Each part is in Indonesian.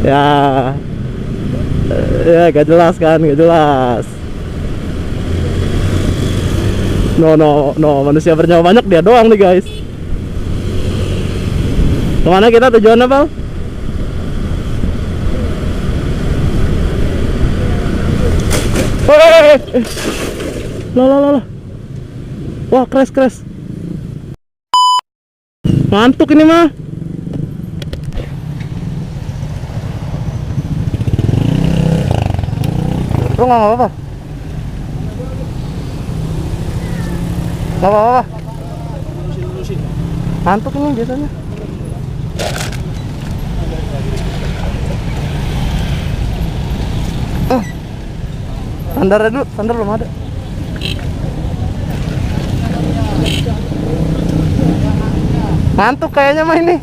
Ya, ya gak jelas kan, gak jelas. No, manusia bernyawa banyak dia doang nih guys. Kemana kita tujuannya, Bal? Lah. Wah, crash. Ngantuk ini mah. Lu nggak apa-apa? Nggak apa-apa. Ngantuk ini biasanya. Sandar belum ada. Ngantuk kayaknya mah ini.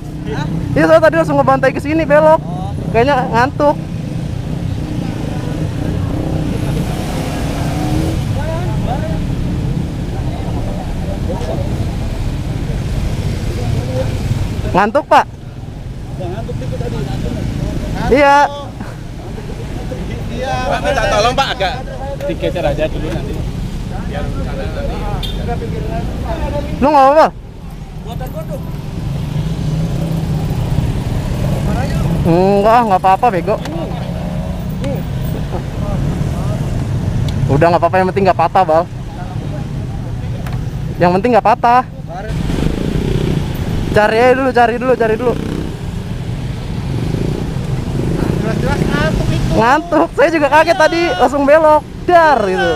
Iya, saya tadi langsung ngebantai ke sini belok. Kayaknya ngantuk. Ngantuk, Pak? Ngantuk dikit tadi. Iya. Pak, minta tolong Pak agak digeser aja dulu nanti. Biar sana nanti. Lu nggak apa-apa? Buatan kodok. Nggak apa-apa bego. Udah nggak apa-apa, yang penting nggak patah, Bal. Yang penting nggak patah. Cari dulu. Jelas-jelas ngantuk itu. Ngantuk, saya juga kaget tadi langsung belok, dar gitu.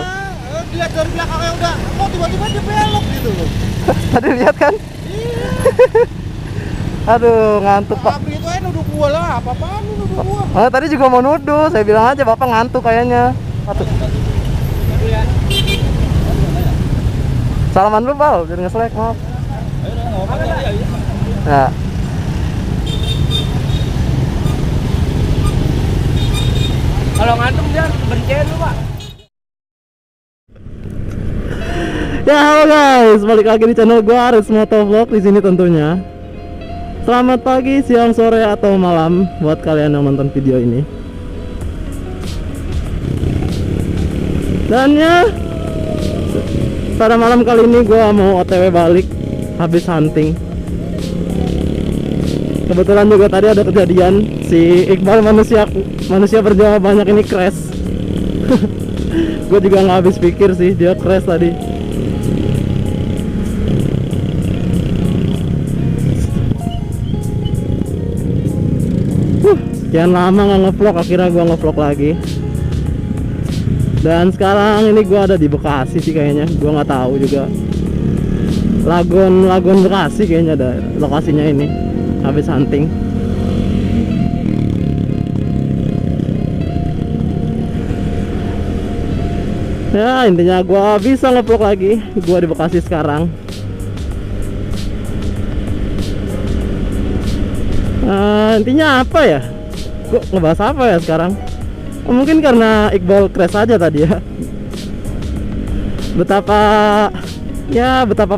Dilihat dari belakangnya udah, kok tiba-tiba dia belok gitu loh. Tadi lihat kan? Iya. Aduh, ngantuk Pak. Tapi itu nuduh gua lah, apa-apaan lu nuduh gua. Oh, tadi juga mau nuduh, saya bilang aja Bapak ngantuk kayaknya. Aduh. Salaman dulu, Bal, biar nge-slack, maaf. Ya. Kalau ngantuk dia berhenti lu, Pak. Ya, halo guys, balik lagi di channel gua, Aris Motovlog di sini tentunya. Selamat pagi, siang, sore atau malam buat kalian yang nonton video ini. Dan ya, pada malam kali ini gua mau OTW balik habis hunting. Kebetulan juga tadi ada kejadian si Iqbal manusia berjawab banyak ini crash. Gue juga nggak habis pikir sih dia crash tadi. Sekian lama nggak ngevlog, akhirnya gue ngevlog lagi. Dan sekarang ini gue ada di Bekasi sih kayaknya, gue nggak tahu juga. Lagon Bekasi kayaknya ada lokasinya ini. Habis hunting. Ya intinya gue bisa ngevlog lagi. Gue di Bekasi sekarang. Intinya apa ya? Gue ngebahas apa ya sekarang? Mungkin karena Iqbal crash aja tadi ya. Betapa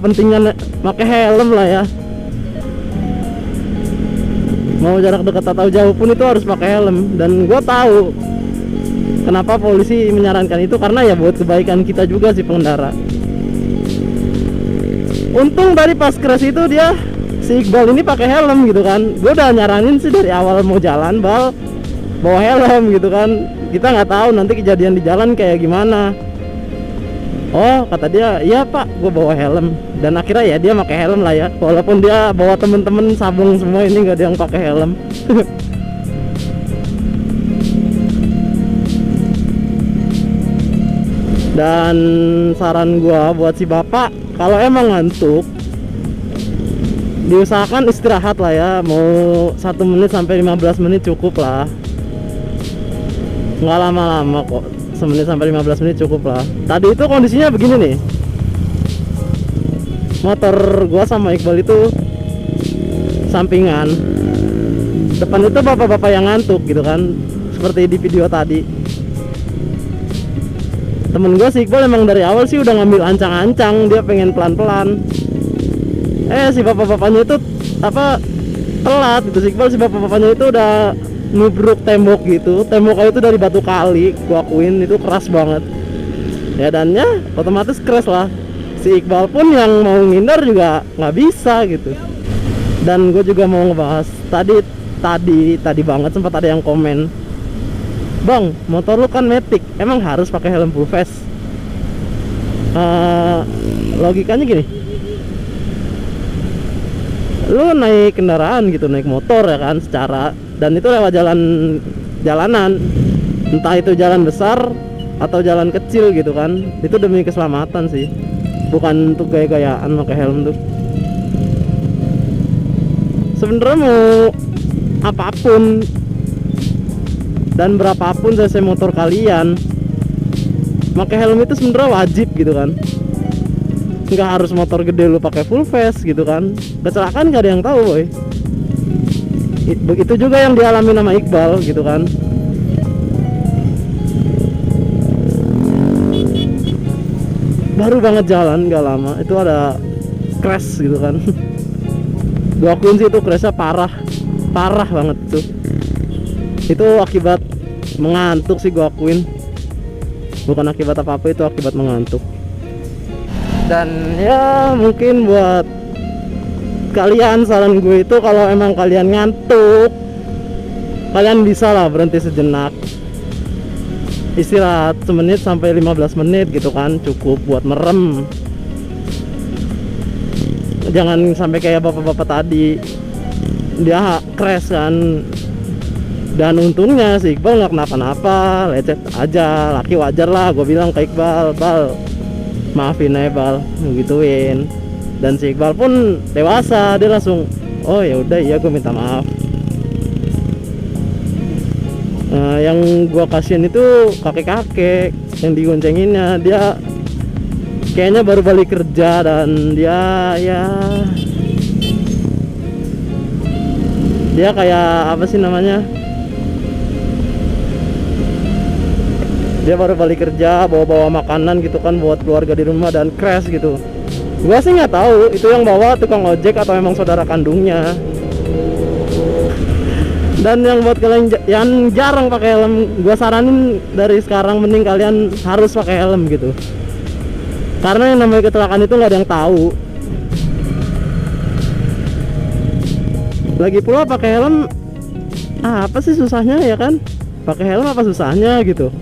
pentingnya pakai helm lah ya. Mau jarak dekat atau jauh pun itu harus pakai helm. Dan gue tahu kenapa polisi menyarankan itu, karena ya buat kebaikan kita juga sih pengendara. Untung tadi pas crash itu dia si Iqbal ini pakai helm gitu kan. Gue udah nyaranin sih dari awal mau jalan, Bal, bawa helm gitu kan. Kita nggak tahu nanti kejadian di jalan kayak gimana. Oh kata dia, iya Pak, gue bawa helm. Dan akhirnya ya dia pakai helm lah ya. Walaupun dia bawa temen-temen sabung semua, ini nggak ada yang pakai helm. Dan saran gua buat si bapak, kalau emang ngantuk, diusahakan istirahat lah ya. Mau 1 menit sampai 15 menit cukup lah. Nggak lama-lama kok, 1 menit sampai 15 menit cukup lah. Tadi itu kondisinya begini nih, motor gua sama Iqbal itu sampingan. Depan itu bapak-bapak yang ngantuk gitu kan, seperti di video tadi. Temen gue si Iqbal emang dari awal sih udah ngambil ancang-ancang, dia pengen pelan-pelan. Si bapak-bapaknya itu telat gitu. Si Iqbal, si bapak-bapaknya itu udah nubruk tembok gitu. Temboknya itu dari batu kali, gua akuin itu keras banget ya, dan ya otomatis keras lah. Si Iqbal pun yang mau ngindar juga nggak bisa gitu. Dan gue juga mau ngebahas tadi banget sempat ada yang komen, "Bang, motor lu kan Matic, emang harus pakai helm full face?" Logikanya gini, lu naik kendaraan gitu, naik motor ya kan, secara, dan itu lewat jalanan, entah itu jalan besar atau jalan kecil gitu kan, itu demi keselamatan sih, bukan untuk gaya-gayaan pakai helm tuh. Sebenarnya mau apapun dan berapapun cc motor kalian, pakai helm itu sebenarnya wajib gitu kan. Nggak harus motor gede lu pakai full face gitu kan, kecelakaan gak ada yang tahu boy. Begitu juga yang dialami sama Iqbal gitu kan. Baru banget jalan gak lama itu ada crash gitu kan. Gua akuin sih itu crashnya parah banget tuh. Itu akibat mengantuk sih, gua akuin. Bukan akibat apa-apa, itu akibat mengantuk. Dan ya mungkin buat kalian, saran gue itu kalau emang kalian ngantuk, kalian bisa lah berhenti sejenak, istirahat semenit sampai 15 menit gitu kan, cukup buat merem. Jangan sampai kayak bapak-bapak tadi, dia crash kan. Dan untungnya si Iqbal nggak kenapa-napa, lecet aja, laki wajar lah. Gue bilang ke Iqbal, "Bal, maafin aja Bal," gituin. Dan si Iqbal pun dewasa, dia langsung, "Oh ya udah, iya gue minta maaf." Yang gue kasihin itu kakek-kakek yang digoncenginnya, dia kayaknya baru balik kerja dan dia kayak apa sih namanya, dia baru balik kerja bawa makanan gitu kan buat keluarga di rumah dan crash gitu. Gua sih nggak tahu itu yang bawa tukang ojek atau emang saudara kandungnya. Dan yang buat kalian yang jarang pakai helm, gua saranin dari sekarang mending kalian harus pakai helm gitu. Karena yang namanya kecelakaan itu nggak ada yang tahu. Lagi pula pakai helm, apa sih susahnya ya kan? Pakai helm apa susahnya gitu?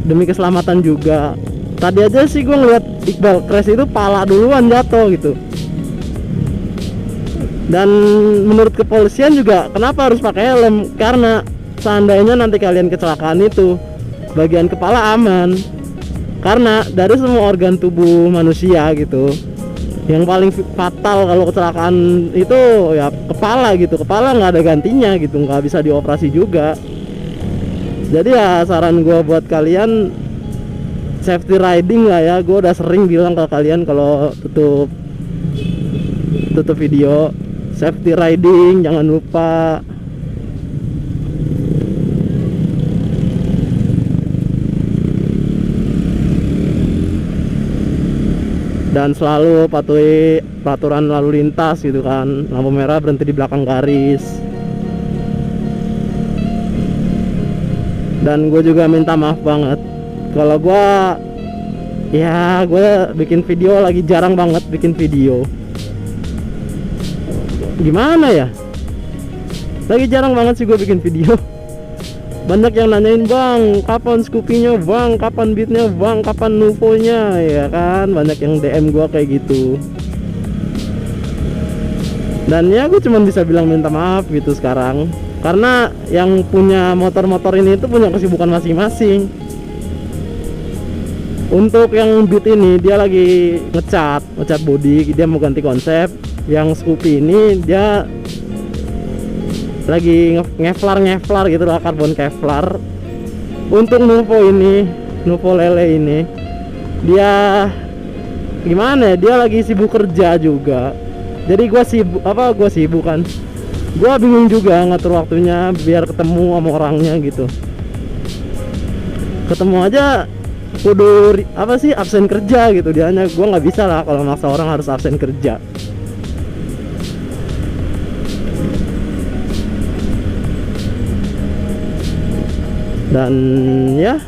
Demi keselamatan juga. Tadi aja sih gue ngeliat Iqbal crash itu pala duluan jatuh gitu. Dan menurut kepolisian juga kenapa harus pakai helm? Karena seandainya nanti kalian kecelakaan itu, bagian kepala aman. Karena dari semua organ tubuh manusia gitu, yang paling fatal kalau kecelakaan itu ya kepala gitu. Kepala nggak ada gantinya gitu, nggak bisa dioperasi juga. Jadi ya saran gue buat kalian safety riding lah ya. Gue udah sering bilang ke kalian kalau tutup video, safety riding jangan lupa. Dan selalu patuhi peraturan lalu lintas gitu kan. Lampu merah berhenti di belakang garis. Dan gue juga minta maaf banget kalau gue bikin video lagi jarang banget bikin video. Gimana ya, lagi jarang banget sih gue bikin video. Banyak yang nanyain, "Bang, kapan Scoopy-nya Bang, kapan Beat-nya Bang, kapan Nuvo-nya?" Ya kan, banyak yang DM gue kayak gitu. Dan ya gue cuma bisa bilang minta maaf gitu sekarang. Karena yang punya motor-motor ini itu punya kesibukan masing-masing. Untuk yang Beat ini dia lagi ngecat body, dia mau ganti konsep. Yang Scoopy ini dia lagi ngevlar gitu lah, karbon kevlar. Untuk Nuvo Lele ini dia gimana ya, dia lagi sibuk kerja juga. Jadi gue sibuk kan, gue bingung juga ngatur waktunya biar ketemu sama orangnya gitu. Ketemu aja kudu absen kerja gitu dianya. Gue nggak bisa lah kalau maksa orang harus absen kerja. Dan ya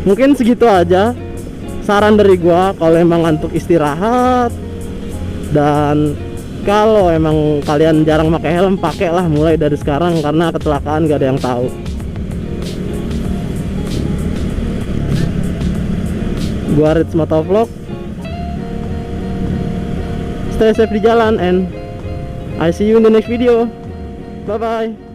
mungkin segitu aja saran dari gua. Kalau emang ngantuk istirahat, dan kalau emang kalian jarang pakai helm, pakailah mulai dari sekarang, karena kecelakaan gak ada yang tahu. Gua Rich Motovlog, stay safe di jalan, and I see you in the next video. Bye bye.